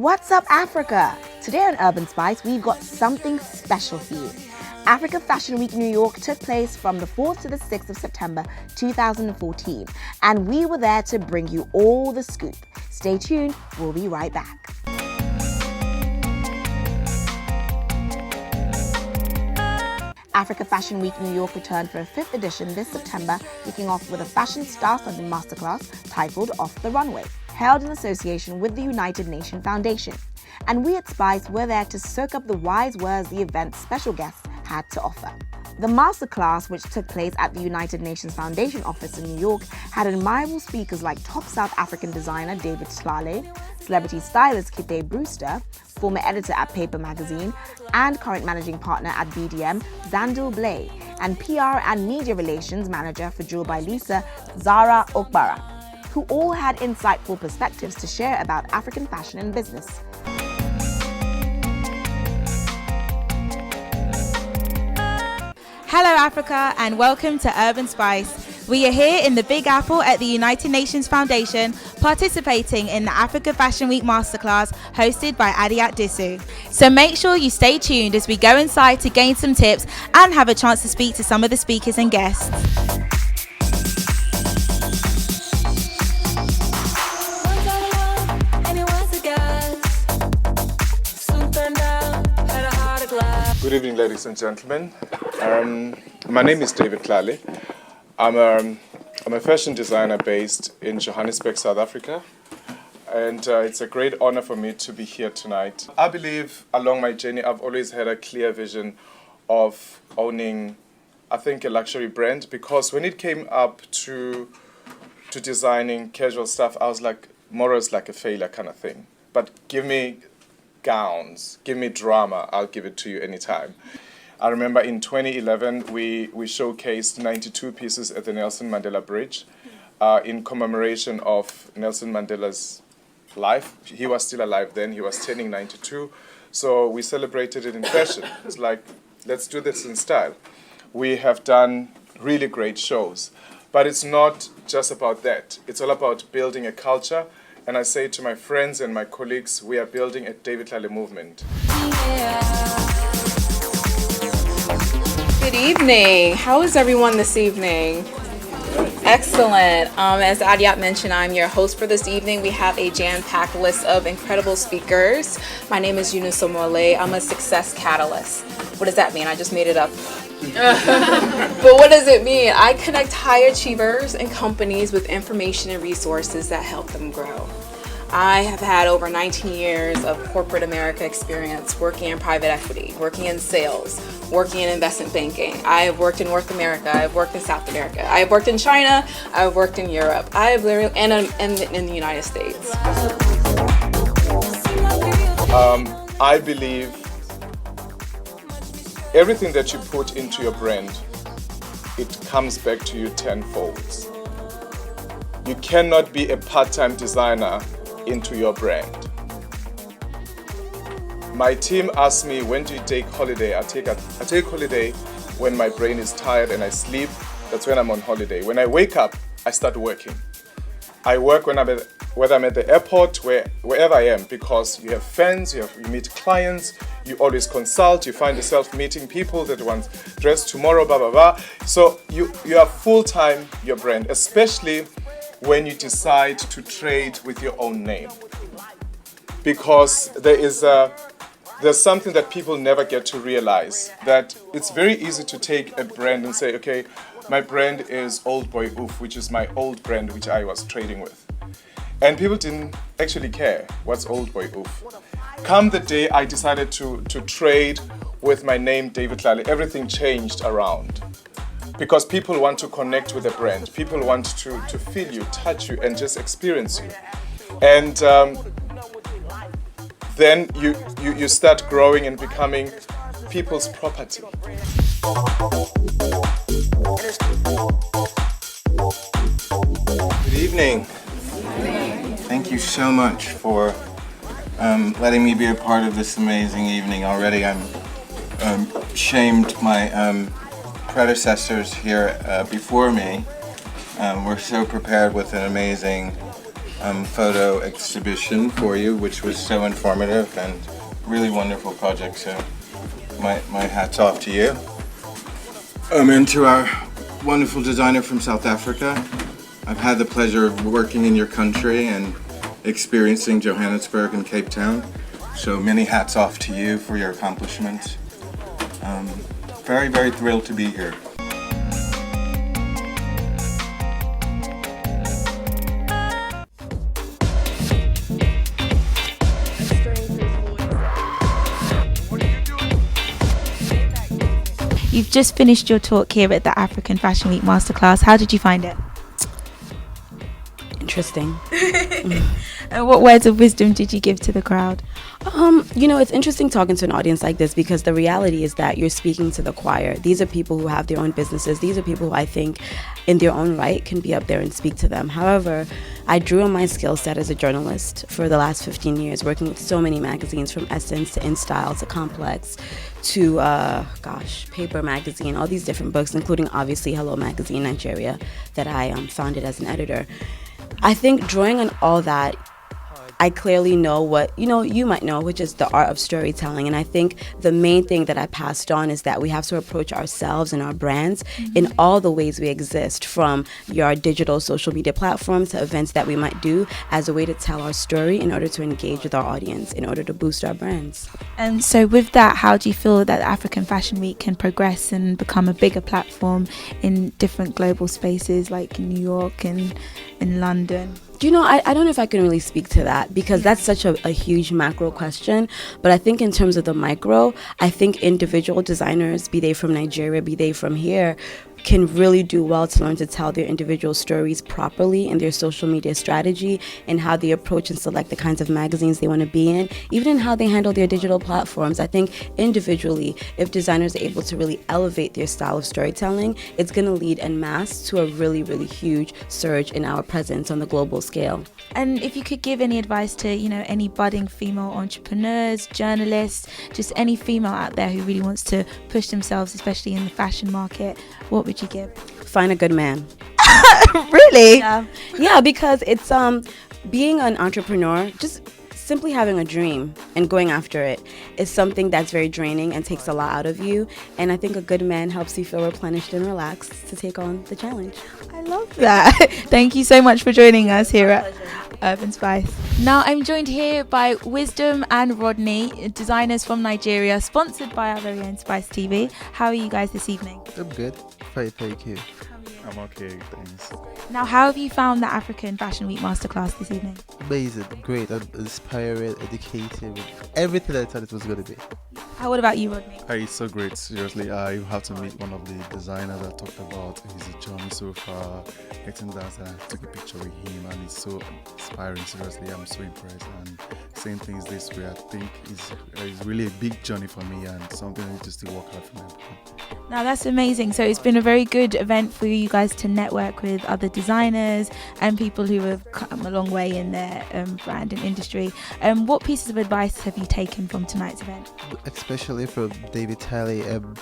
What's up, Africa? Today on Urban Spice, we've got something special for you. Africa Fashion Week New York took place from the 4th to the 6th of September 2014, and we were there to bring you all the scoop. Stay tuned, we'll be right back. Africa Fashion Week New York returned for a 5th edition this September, kicking off with a fashion star-studded masterclass titled Off the Runway, held in association with the United Nations Foundation. And we at Spice were there to soak up the wise words the event's special guests had to offer. The masterclass, which took place at the United Nations Foundation office in New York, had admirable speakers like top South African designer David Tlale, celebrity stylist Kite Brewster, former editor at Paper Magazine, and current managing partner at BDM, Zandil Blay, and PR and media relations manager for Jewel by Lisa, Zara Okbara, who all had insightful perspectives to share about African fashion and business. Hello Africa and welcome to Urban Spice. We are here in the Big Apple at the United Nations Foundation participating in the Africa Fashion Week Masterclass hosted by Adiree. So make sure you stay tuned as we go inside to gain some tips and have a chance to speak to some of the speakers and guests. Good evening, ladies and gentlemen. My name is David Tlale. I'm a fashion designer based in Johannesburg, South Africa, and it's a great honor for me to be here tonight. I believe along my journey I've always had a clear vision of owning, I think, a luxury brand, because when it came up to designing casual stuff, I was like, more as like a failure kind of thing. But give me gowns, give me drama, I'll give it to you anytime. I remember in 2011 we showcased 92 pieces at the Nelson Mandela Bridge in commemoration of Nelson Mandela's life. He was still alive then, he was turning 92, so we celebrated it in fashion. It's like, let's do this in style. We have done really great shows, but it's not just about that. It's all about building a culture. And I say to my friends and my colleagues, we are building a David Tlale movement. Good evening. How is everyone this evening? Excellent. As Adiree mentioned, I'm your host for this evening. We have a jam-packed list of incredible speakers. My name is Eunice Omole. I'm a success catalyst. What does that mean? I just made it up. But what does it mean? I connect high achievers and companies with information and resources that help them grow. I have had over 19 years of corporate America experience working in private equity, working in sales, working in investment banking. I have worked in North America, I have worked in South America, I have worked in China, I have worked in Europe, I have literally, and in the United States. I believe everything that you put into your brand, it comes back to you tenfold. You cannot be a part-time designer into your brand. My team asks me, when do you take holiday? I take holiday when my brain is tired and I sleep. That's when I'm on holiday. When I wake up, I start working. I work whether I'm at the airport, wherever I am, because you have fans, you meet clients, you always consult, you find yourself meeting people that want dress tomorrow, blah, blah, blah. So you are full-time your brand, especially when you decide to trade with your own name. Because there's something that people never get to realize, that it's very easy to take a brand and say, okay, my brand is Old Boy Oof, which is my old brand which I was trading with. And people didn't actually care what's Old Boy Oof. Come the day I decided to trade with my name David Tlale, everything changed around. Because people want to connect with the brand. People want to feel you, touch you, and just experience you. And then you start growing and becoming people's property. Good evening. Thank you so much for letting me be a part of this amazing evening. Already I'm shamed my predecessors here before me. We're so prepared with an amazing photo exhibition for you, which was so informative and really wonderful project. So my hat's off to you. And to our wonderful designer from South Africa. I've had the pleasure of working in your country and experiencing Johannesburg and Cape Town. So many hats off to you for your accomplishments. Very, very thrilled to be here. You've just finished your talk here at the African Fashion Week Masterclass. How did you find it? Interesting. And what words of wisdom did you give to the crowd? It's interesting talking to an audience like this because the reality is that you're speaking to the choir. These are people who have their own businesses. These are people who I think in their own right can be up there and speak to them. However, I drew on my skill set as a journalist for the last 15 years, working with so many magazines from Essence to InStyle to Complex to, Paper Magazine, all these different books, including obviously Hello Magazine Nigeria that I founded as an editor. I think drawing on all that, I clearly know what, you might know, which is the art of storytelling. And I think the main thing that I passed on is that we have to approach ourselves and our brands in all the ways we exist, from your digital social media platforms to events that we might do as a way to tell our story in order to engage with our audience, in order to boost our brands. And so with that, how do you feel that the African Fashion Week can progress and become a bigger platform in different global spaces like New York and in London? I don't know if I can really speak to that because that's such a huge macro question. But I think in terms of the micro, I think individual designers, be they from Nigeria, be they from here, can really do well to learn to tell their individual stories properly in their social media strategy and how they approach and select the kinds of magazines they want to be in, even in how they handle their digital platforms. I think individually, if designers are able to really elevate their style of storytelling, it's going to lead en masse to a really, really huge surge in our presence on the global scale. And if you could give any advice to, any budding female entrepreneurs, journalists, just any female out there who really wants to push themselves, especially in the fashion market, what would you give? Find a good man. Really? Yeah, because it's being an entrepreneur, just simply having a dream and going after it is something that's very draining and takes a lot out of you. And I think a good man helps you feel replenished and relaxed to take on the challenge. I love that. Thank you so much for joining us here at Urban Spice. Now I'm joined here by Weizdhurm and Rodney, designers from Nigeria, sponsored by our very own Spice TV. How are you guys this evening? I'm good. Fine, thank you. I'm okay, thanks. Now, how have you found the African Fashion Week Masterclass this evening? Amazing, great, inspiring, educative, everything I thought it was going to be. What about you, Rodney? It's so great, seriously. I have to meet one of the designers that talked about his journey so far, getting that, and I took a picture with him, and it's so inspiring, seriously. I'm so impressed, and saying things this way, I think is really a big journey for me and something I need to still work hard for my brand. Now, that's amazing. So it's been a very good event for you guys to network with other designers and people who have come a long way in their brand and industry. What pieces of advice have you taken from tonight's event? Especially from David Tlale,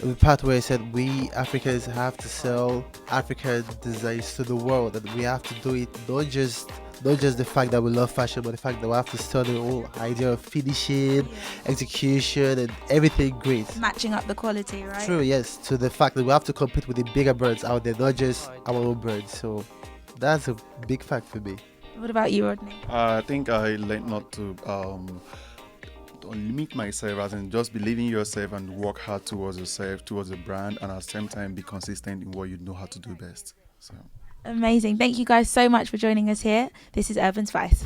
the part where he said we Africans have to sell African designs to the world, and we have to do it not just the fact that we love fashion, but the fact that we have to study the whole idea of finishing, execution, and everything great. Matching up the quality, right? True, yes, to the fact that we have to compete with the bigger brands out there, not just our own brands. So that's a big fact for me. What about you, Rodney? I think I learned not to limit myself, as in just believe in yourself and work hard towards yourself, towards the brand, and at the same time be consistent in what you know how to do best. So amazing. Thank you guys so much for joining us here. This is Urban Spice.